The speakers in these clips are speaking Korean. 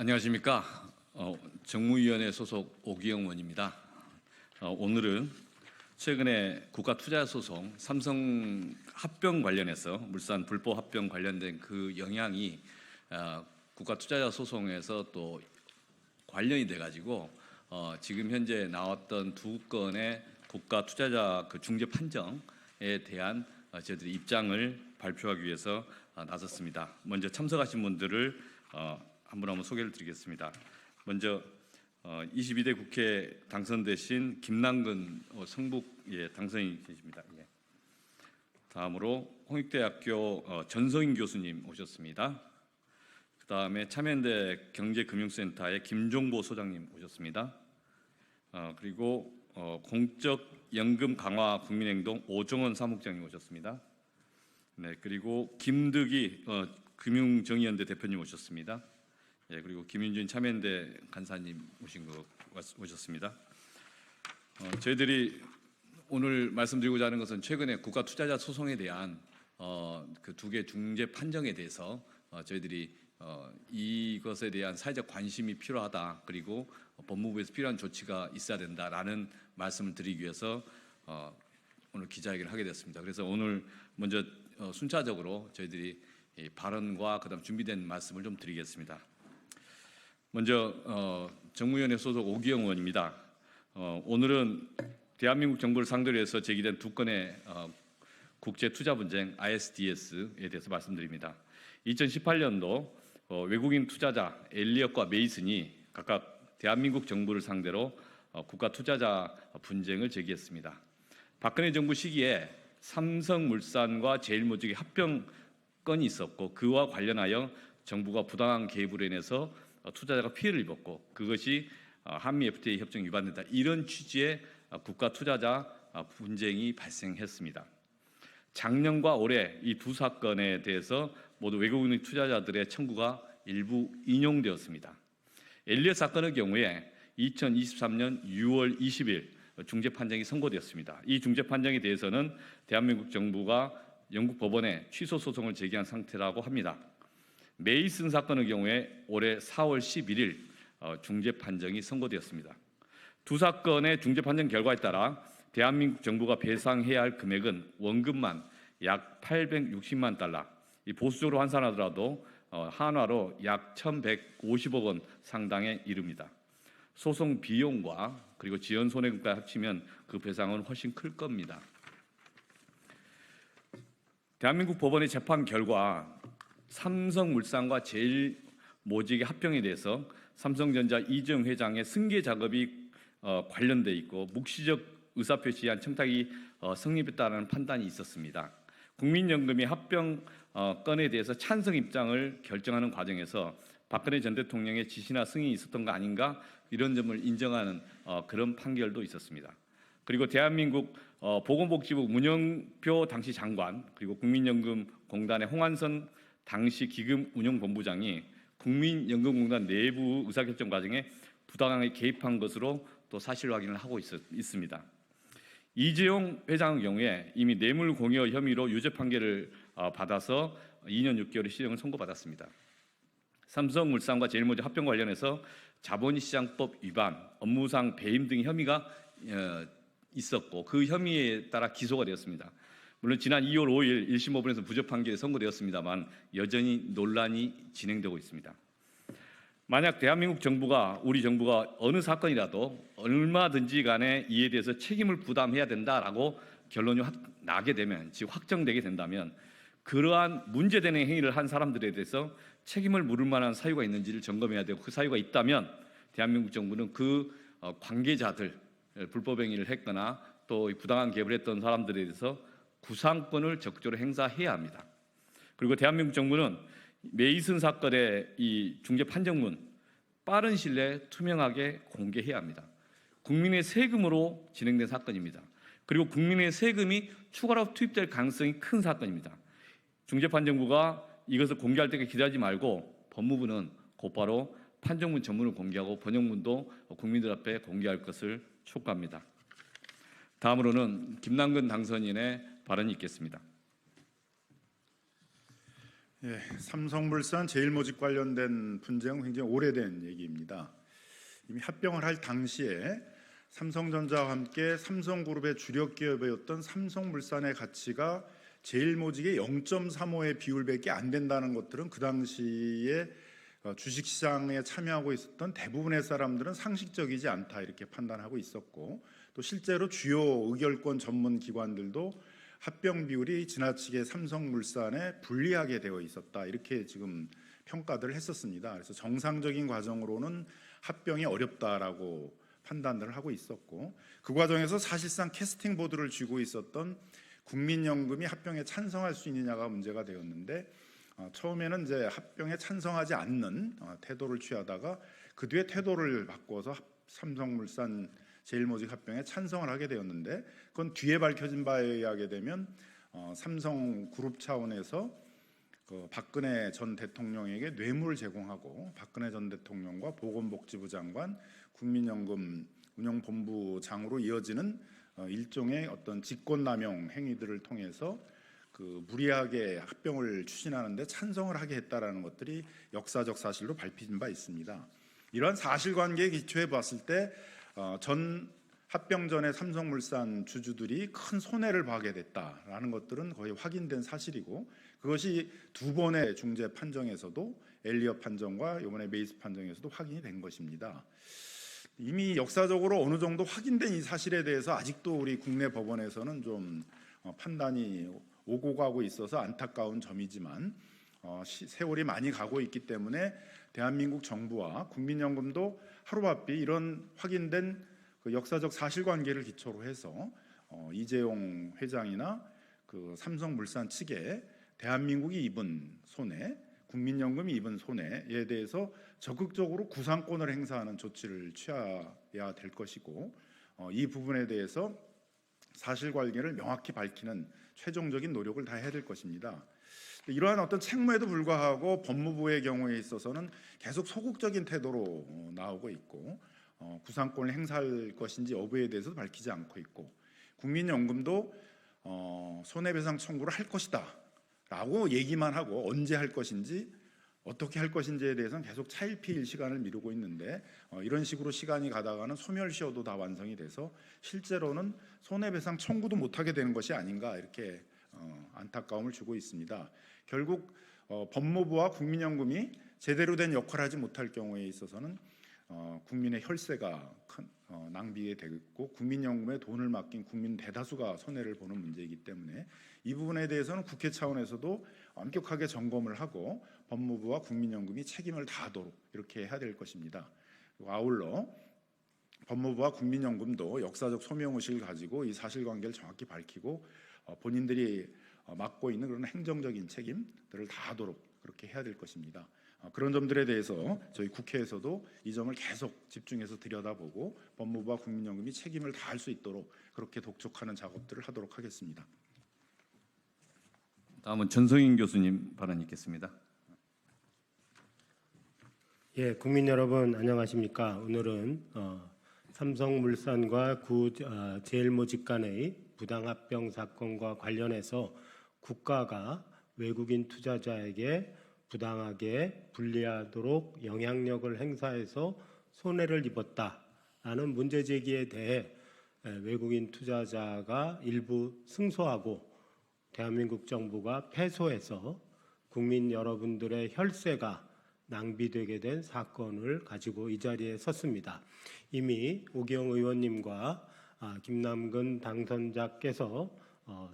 안녕하십니까. 정무위원회 소속 오기영 의원입니다. 오늘은 최근에 국가투자소송 삼성 합병 관련해서 물산 불법 합병 관련된 그 영향이 국가투자자 소송에서 또 관련이 돼가지고 지금 현재 나왔던 두 건의 국가투자자 그 중재 판정에 대한 저희들이 입장을 발표하기 위해서 나섰습니다. 먼저 참석하신 분들을 한 분 한 분 소개를 드리겠습니다. 먼저 22대 국회 당선되신 김남근 성북 당선인 계십니다. 다음으로 홍익대학교 전성인 교수님 오셨습니다. 그 다음에 참여연대 경제금융센터의 김종보 소장님 오셨습니다. 그리고 공적연금 강화 국민행동 오종원 사무국장님 오셨습니다. 네, 그리고 김득이 금융정의연대 대표님 오셨습니다. 그리고 김윤준 참여연대 간사님 오셨습니다. 저희들이 오늘 말씀드리고자 하는 것은 최근에 국가투자자 소송에 대한 그 두 개 중재 판정에 대해서 저희들이 이것에 대한 사회적 관심이 필요하다, 그리고 법무부에서 필요한 조치가 있어야 된다라는 말씀을 드리기 위해서 오늘 기자회견을 하게 됐습니다. 그래서 오늘 먼저 순차적으로 저희들이 발언과 그다음 준비된 말씀을 좀 드리겠습니다. 먼저 정무위원회 소속 오기영 의원입니다. 오늘은 대한민국 정부를 상대로 해서 제기된 두 건의 국제투자 분쟁 ISDS에 대해서 말씀드립니다. 2018년도 외국인 투자자 엘리엇과 메이슨이 각각 대한민국 정부를 상대로 국가투자자 분쟁을 제기했습니다. 박근혜 정부 시기에 삼성물산과 제일모직의 합병 건이 있었고, 그와 관련하여 정부가 부당한 개입으로 인해서 투자자가 피해를 입었고, 그것이 한미 FTA 협정 위반된다, 이런 취지의 국가 투자자 분쟁이 발생했습니다. 작년과 올해 이 두 사건에 대해서 모두 외국인 투자자들의 청구가 일부 인용되었습니다. 엘리엇 사건의 경우에 2023년 6월 20일 중재 판정이 선고되었습니다. 이 중재 판정에 대해서는 대한민국 정부가 영국 법원에 취소 소송을 제기한 상태라고 합니다. 메이슨 사건의 경우에 올해 4월 11일 중재 판정이 선고되었습니다. 두 사건의 중재 판정 결과에 따라 대한민국 정부가 배상해야 할 금액은 원금만 약 860만 달러, 보수적으로 환산하더라도 한화로 약 1,150억 원 상당에 이릅니다. 소송 비용과 그리고 지연 손해금까지 합치면 그 배상은 훨씬 클 겁니다. 대한민국 법원의 재판 결과 삼성물산과 제일모직의 합병에 대해서 삼성전자 이재용 회장의 승계 작업이 관련돼 있고 묵시적 의사표시한 청탁이 성립했다는 판단이 있었습니다. 국민연금이 합병 건에 대해서 찬성 입장을 결정하는 과정에서 박근혜 전 대통령의 지시나 승인이 있었던 거 아닌가, 이런 점을 인정하는 그런 판결도 있었습니다. 그리고 대한민국 보건복지부 문영표 당시 장관, 그리고 국민연금공단의 홍한선 당시 기금운용본부장이 국민연금공단 내부 의사결정 과정에 부당하게 개입한 것으로 또 사실 확인을 하고 있습니다. 이재용 회장의 경우에 이미 뇌물공여 혐의로 유죄 판결을 받아서 2년 6개월의 실형을 선고받았습니다. 삼성물산과 제일모직 합병 관련해서 자본시장법 위반, 업무상 배임 등의 혐의가 있었고, 그 혐의에 따라 기소가 되었습니다. 물론 지난 2월 5일 1심 법원에서 무죄 판결이 선고되었습니다만 여전히 논란이 진행되고 있습니다. 만약 대한민국 정부가, 우리 정부가 어느 사건이라도 얼마든지 간에 이에 대해서 책임을 부담해야 된다라고 결론이 나게 되면, 즉 확정되게 된다면, 그러한 문제되는 행위를 한 사람들에 대해서 책임을 물을 만한 사유가 있는지를 점검해야 되고, 그 사유가 있다면 대한민국 정부는 그 관계자들, 불법 행위를 했거나 또 부당한 개입을 했던 사람들에 대해서 구상권을 적극적으로 행사해야 합니다. 그리고 대한민국 정부는 메이슨 사건의 이 중재 판정문 빠른 시일 내에 투명하게 공개해야 합니다. 국민의 세금으로 진행된 사건입니다. 그리고 국민의 세금이 추가로 투입될 가능성이 큰 사건입니다. 중재 판정부가 이것을 공개할 때까지 기다리지 말고 법무부는 곧바로 판정문 전문을 공개하고 번역문도 국민들 앞에 공개할 것을 촉구합니다. 다음으로는 김남근 당선인의 발언이 있겠습니다. 예, 삼성물산 제일모직 관련된 분쟁은 굉장히 오래된 얘기입니다. 이미 합병을 할 당시에 삼성전자와 함께 삼성그룹의 주력 기업이었던 삼성물산의 가치가 제일모직의 0.35의 비율밖에 안 된다는 것들은 그 당시에 주식시장에 참여하고 있었던 대부분의 사람들은 상식적이지 않다 이렇게 판단하고 있었고, 또 실제로 주요 의결권 전문 기관들도 합병 비율이 지나치게 삼성물산에 불리하게 되어 있었다 이렇게 지금 평가들을 했었습니다. 그래서 정상적인 과정으로는 합병이 어렵다라고 판단을 하고 있었고, 그 과정에서 사실상 캐스팅 보드를 쥐고 있었던 국민연금이 합병에 찬성할 수 있느냐가 문제가 되었는데, 처음에는 이제 합병에 찬성하지 않는 태도를 취하다가 그 뒤에 태도를 바꿔서 삼성물산 제일모직 합병에 찬성을 하게 되었는데, 그건 뒤에 밝혀진 바에 의하게 되면 삼성그룹 차원에서 그 박근혜 전 대통령에게 뇌물을 제공하고 박근혜 전 대통령과 보건복지부 장관, 국민연금 운영본부장으로 이어지는 일종의 어떤 직권남용 행위들을 통해서 그 무리하게 합병을 추진하는데 찬성을 하게 했다라는 것들이 역사적 사실로 밝혀진 바 있습니다. 이러한 사실관계에 기초해 봤을 때 전 합병 전에 삼성물산 주주들이 큰 손해를 봐게 됐다라는 것들은 거의 확인된 사실이고, 그것이 두 번의 중재 판정에서도 엘리엇 판정과 이번에 메이스 판정에서도 확인이 된 것입니다. 이미 역사적으로 어느 정도 확인된 이 사실에 대해서 아직도 우리 국내 법원에서는 좀 판단이 오고 가고 있어서 안타까운 점이지만, 세월이 많이 가고 있기 때문에 대한민국 정부와 국민연금도 하루바삐 이런 확인된 그 역사적 사실관계를 기초로 해서 이재용 회장이나 그 삼성물산 측에 대한민국이 입은 손해, 국민연금이 입은 손해에 대해서 적극적으로 구상권을 행사하는 조치를 취해야 될 것이고, 이 부분에 대해서 사실관계를 명확히 밝히는 최종적인 노력을 다해야 될 것입니다. 이러한 어떤 책무에도 불구하고 법무부의 경우에 있어서는 계속 소극적인 태도로 나오고 있고, 구상권을 행사할 것인지 여부에 대해서도 밝히지 않고 있고, 국민연금도 손해배상 청구를 할 것이다 라고 얘기만 하고 언제 할 것인지 어떻게 할 것인지에 대해서는 계속 차일피일 시간을 미루고 있는데, 이런 식으로 시간이 가다가는 소멸시효도 다 완성이 돼서 실제로는 손해배상 청구도 못하게 되는 것이 아닌가 이렇게 안타까움을 주고 있습니다. 결국 법무부와 국민연금이 제대로 된 역할을 하지 못할 경우에 있어서는 국민의 혈세가 큰 낭비가 되고 국민연금에 돈을 맡긴 국민 대다수가 손해를 보는 문제이기 때문에 이 부분에 대해서는 국회 차원에서도 엄격하게 점검을 하고 법무부와 국민연금이 책임을 다하도록 이렇게 해야 될 것입니다. 그리고 아울러 법무부와 국민연금도 역사적 소명의식을 가지고 이 사실관계를 정확히 밝히고 본인들이 맡고 있는 그런 행정적인 책임들을 다하도록 그렇게 해야 될 것입니다. 그런 점들에 대해서 저희 국회에서도 이 점을 계속 집중해서 들여다보고 법무부와 국민연금이 책임을 다할 수 있도록 그렇게 독촉하는 작업들을 하도록 하겠습니다. 다음은 전성인 교수님 발언 있겠습니다. 예, 국민 여러분 안녕하십니까? 오늘은 삼성물산과 제일모직 간의 부당합병 사건과 관련해서 국가가 외국인 투자자에게 부당하게 불리하도록 영향력을 행사해서 손해를 입었다라는 문제 제기에 대해 외국인 투자자가 일부 승소하고 대한민국 정부가 패소해서 국민 여러분들의 혈세가 낭비되게 된 사건을 가지고 이 자리에 섰습니다. 이미 오기영 의원님과 김남근 당선자께서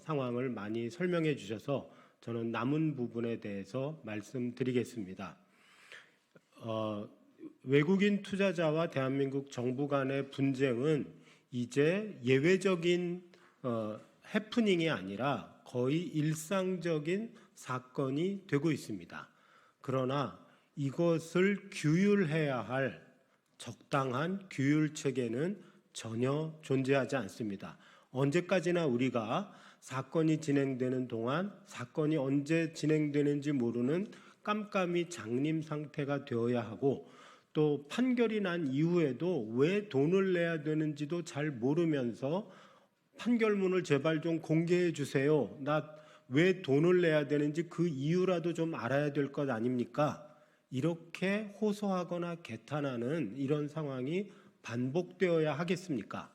상황을 많이 설명해 주셔서 저는 남은 부분에 대해서 말씀드리겠습니다. 외국인 투자자와 대한민국 정부 간의 분쟁은 이제 예외적인 해프닝이 아니라 거의 일상적인 사건이 되고 있습니다. 그러나 이것을 규율해야 할 적당한 규율 체계는 전혀 존재하지 않습니다. 언제까지나 우리가 사건이 진행되는 동안 사건이 언제 진행되는지 모르는 깜깜이 장님 상태가 되어야 하고, 또 판결이 난 이후에도 왜 돈을 내야 되는지도 잘 모르면서 판결문을 제발 좀 공개해 주세요. 나 왜 돈을 내야 되는지 그 이유라도 좀 알아야 될 것 아닙니까? 이렇게 호소하거나 개탄하는 이런 상황이 반복되어야 하겠습니까?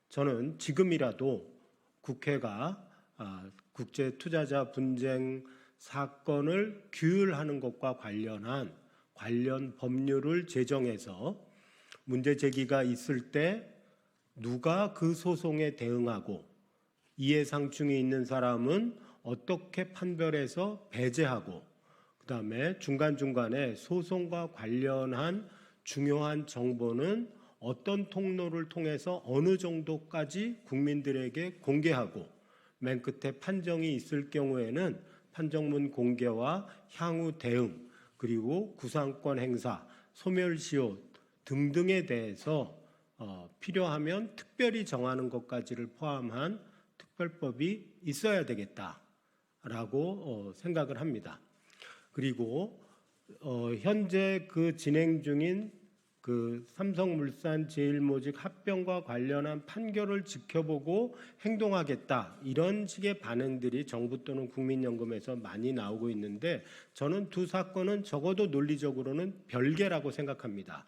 저는 지금이라도 국회가 국제 투자자 분쟁 사건을 규율하는 것과 관련 법률을 제정해서 문제 제기가 있을 때 누가 그 소송에 대응하고 이해상충이 있는 사람은 어떻게 판별해서 배제하고 그다음에 중간중간에 소송과 관련한 중요한 정보는 어떤 통로를 통해서 어느 정도까지 국민들에게 공개하고 맨 끝에 판정이 있을 경우에는 판정문 공개와 향후 대응 그리고 구상권 행사, 소멸시효 등등에 대해서 필요하면 특별히 정하는 것까지를 포함한 특별법이 있어야 되겠다라고 생각을 합니다. 그리고 현재 그 진행 중인 그 삼성물산 제일모직 합병과 관련한 판결을 지켜보고 행동하겠다 이런 식의 반응들이 정부 또는 국민연금에서 많이 나오고 있는데 저는 두 사건은 적어도 논리적으로는 별개라고 생각합니다.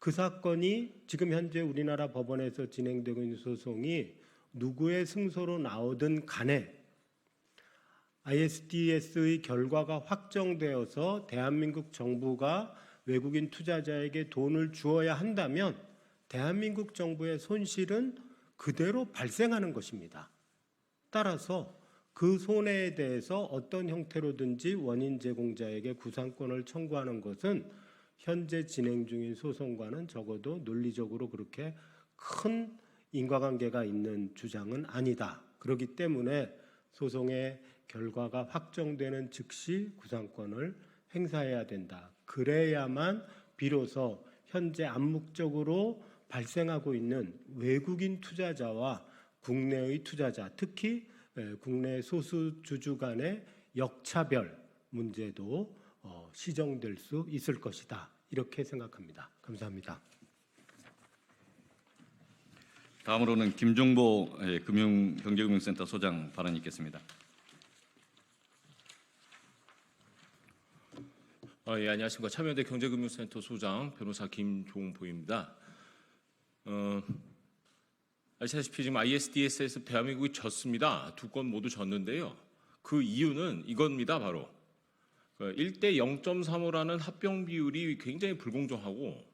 그 사건이 지금 현재 우리나라 법원에서 진행되고 있는 소송이 누구의 승소로 나오든 간에 ISDS의 결과가 확정되어서 대한민국 정부가 외국인 투자자에게 돈을 주어야 한다면 대한민국 정부의 손실은 그대로 발생하는 것입니다. 따라서 그 손해에 대해서 어떤 형태로든지 원인 제공자에게 구상권을 청구하는 것은 현재 진행 중인 소송과는 적어도 논리적으로 그렇게 큰 인과관계가 있는 주장은 아니다. 그렇기 때문에 소송의 결과가 확정되는 즉시 구상권을 행사해야 된다. 그래야만 비로소 현재 암묵적으로 발생하고 있는 외국인 투자자와 국내의 투자자, 특히 국내 소수 주주 간의 역차별 문제도 시정될 수 있을 것이다. 이렇게 생각합니다. 감사합니다. 다음으로는 김종보 경제금융센터 소장 발언이 있겠습니다. 예, 안녕하십니까. 참여연대 경제금융센터 소장 변호사 김종보입니다. 아시다시피 지금 ISDS에서 대한민국이 졌습니다. 두 건 모두 졌는데요. 그 이유는 이겁니다. 바로 1대 0.35라는 합병 비율이 굉장히 불공정하고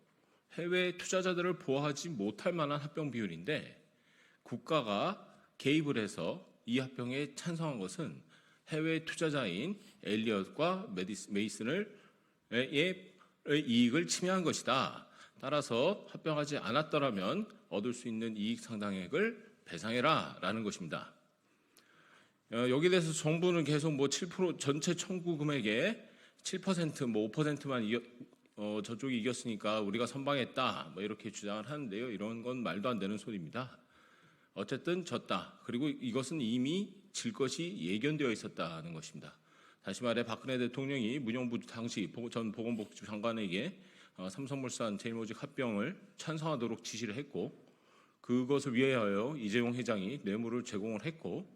해외 투자자들을 보호하지 못할 만한 합병 비율인데 국가가 개입을 해서 이 합병에 찬성한 것은 해외 투자자인 엘리엇과 메이슨을 이익을 침해한 것이다. 따라서 합병하지 않았더라면 얻을 수 있는 이익 상당액을 배상해라라는 것입니다. 여기에 대해서 정부는 계속 7% 전체 청구 금액의 7% 5%만 저쪽이 이겼으니까 우리가 선방했다 이렇게 주장을 하는데요. 이런 건 말도 안 되는 소리입니다. 어쨌든 졌다. 그리고 이것은 이미 질 것이 예견되어 있었다는 것입니다. 다시 말해 박근혜 대통령이 문영부 당시 전 보건복지부 장관에게 삼성물산 제일모직 합병을 찬성하도록 지시를 했고 그것을 위하여 이재용 회장이 뇌물을 제공을 했고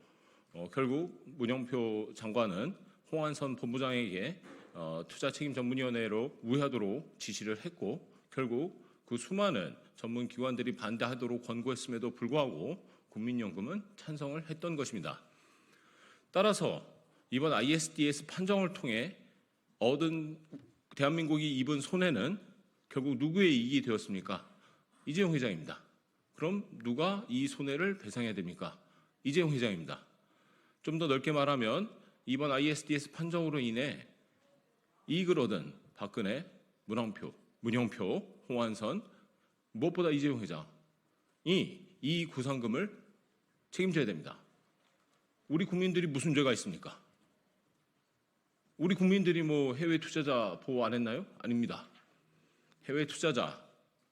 결국 문영표 장관은 홍한선 본부장에게 투자책임전문위원회로 우회하도록 지시를 했고 결국 그 수많은 전문기관들이 반대하도록 권고했음에도 불구하고 국민연금은 찬성을 했던 것입니다. 따라서 이번 ISDS 판정을 통해 얻은 대한민국이 입은 손해는 결국 누구의 이익이 되었습니까? 이재용 회장입니다. 그럼 누가 이 손해를 배상해야 됩니까? 이재용 회장입니다. 좀 더 넓게 말하면 이번 ISDS 판정으로 인해 이익을 얻은 박근혜, 문영표, 홍한선, 무엇보다 이재용 회장이 이 구상금을 책임져야 됩니다. 우리 국민들이 무슨 죄가 있습니까? 우리 국민들이 해외 투자자 보호 안 했나요? 아닙니다. 해외 투자자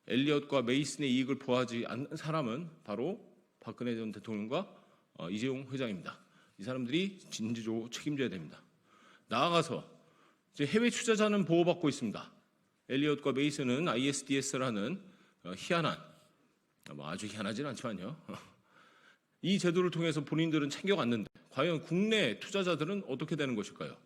엘리엇과 메이슨의 이익을 보호하지 않는 사람은 바로 박근혜 전 대통령과 이재용 회장입니다. 이 사람들이 진지적으로 책임져야 됩니다. 나아가서 이제 해외 투자자는 보호받고 있습니다. 엘리엇과 메이슨은 ISDS라는 희한한, 아주 희한하진 않지만요. 이 제도를 통해서 본인들은 챙겨갔는데 과연 국내 투자자들은 어떻게 되는 것일까요?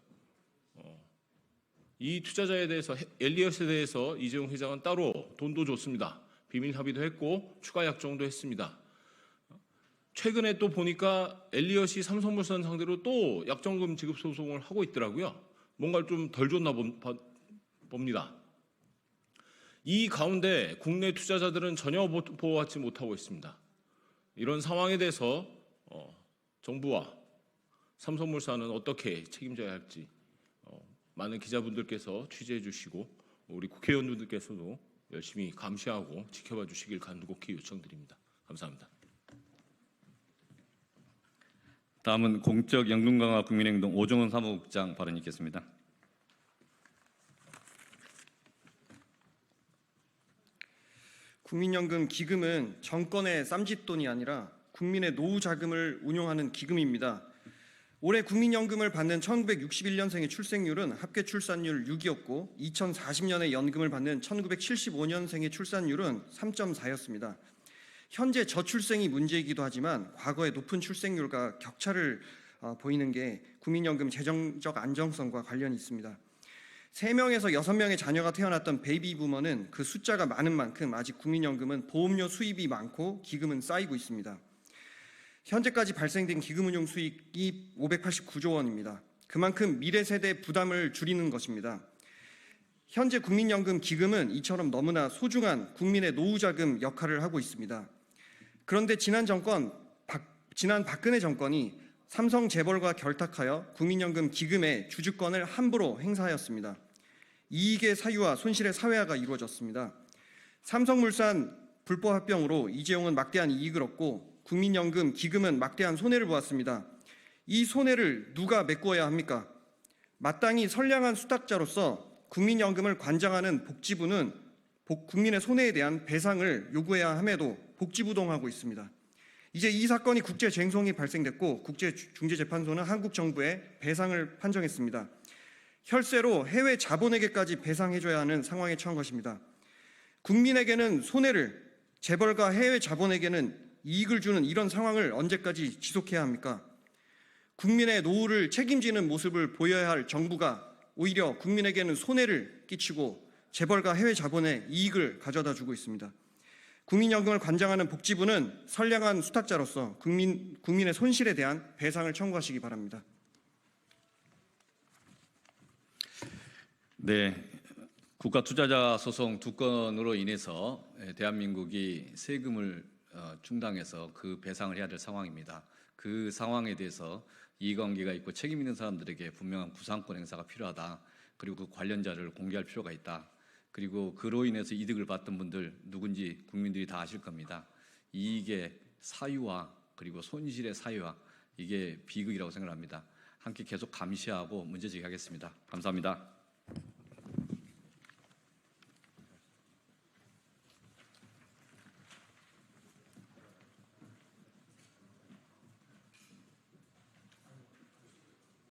이 투자자에 대해서 엘리엇에 대해서 이재용 회장은 따로 돈도 줬습니다. 비밀 협의도 했고 추가 약정도 했습니다. 최근에 또 보니까 엘리엇이 삼성물산 상대로 또 약정금 지급 소송을 하고 있더라고요. 뭔가를 좀 덜 줬나 봅니다. 이 가운데 국내 투자자들은 전혀 보호받지 못하고 있습니다. 이런 상황에 대해서 정부와 삼성물산은 어떻게 책임져야 할지 많은 기자분들께서 취재해 주시고 우리 국회의원분들께서도 열심히 감시하고 지켜봐 주시길 간곡히 요청드립니다. 감사합니다. 다음은 공적 연금 강화 국민행동 오정훈 사무국장 발언 있겠습니다. 국민연금 기금은 정권의 쌈짓돈이 아니라 국민의 노후 자금을 운용하는 기금입니다. 올해 국민연금을 받는 1961년생의 출생률은 합계 출산율 6이었고 2040년에 연금을 받는 1975년생의 출산율은 3.4였습니다. 현재 저출생이 문제이기도 하지만 과거의 높은 출생률과 격차를 보이는 게 국민연금 재정적 안정성과 관련이 있습니다. 3명에서 6명의 자녀가 태어났던 베이비 부머는 그 숫자가 많은 만큼 아직 국민연금은 보험료 수입이 많고 기금은 쌓이고 있습니다. 현재까지 발생된 기금 운용 수익이 589조 원입니다. 그만큼 미래 세대 부담을 줄이는 것입니다. 현재 국민연금 기금은 이처럼 너무나 소중한 국민의 노후 자금 역할을 하고 있습니다. 그런데 지난 박근혜 정권이 삼성 재벌과 결탁하여 국민연금 기금의 주주권을 함부로 행사하였습니다. 이익의 사유와 손실의 사회화가 이루어졌습니다. 삼성물산 불법 합병으로 이재용은 막대한 이익을 얻고 국민연금 기금은 막대한 손해를 보았습니다. 이 손해를 누가 메꿔야 합니까? 마땅히 선량한 수탁자로서 국민연금을 관장하는 복지부는 국민의 손해에 대한 배상을 요구해야 함에도 복지부동하고 있습니다. 이제 이 사건이 국제쟁송이 발생됐고 국제중재재판소는 한국 정부에 배상을 판정했습니다. 혈세로 해외 자본에게까지 배상해줘야 하는 상황에 처한 것입니다. 국민에게는 손해를, 재벌과 해외 자본에게는 이익을 주는 이런 상황을 언제까지 지속해야 합니까? 국민의 노후를 책임지는 모습을 보여야 할 정부가 오히려 국민에게는 손해를 끼치고 재벌과 해외 자본에 이익을 가져다 주고 있습니다. 국민연금을 관장하는 복지부는 선량한 수탁자로서 국민의 손실에 대한 배상을 청구하시기 바랍니다. 네, 국가투자자 소송 2건으로 인해서 대한민국이 세금을 충당해서 그 배상을 해야 될 상황입니다. 그 상황에 대해서 이해관계가 있고 책임 있는 사람들에게 분명한 구상권 행사가 필요하다. 그리고 그 관련자를 공개할 필요가 있다. 그리고 그로 인해서 이득을 봤던 분들 누군지 국민들이 다 아실 겁니다. 이익의 사유와 그리고 손실의 사유와 이게 비극이라고 생각합니다. 함께 계속 감시하고 문제 제기하겠습니다. 감사합니다.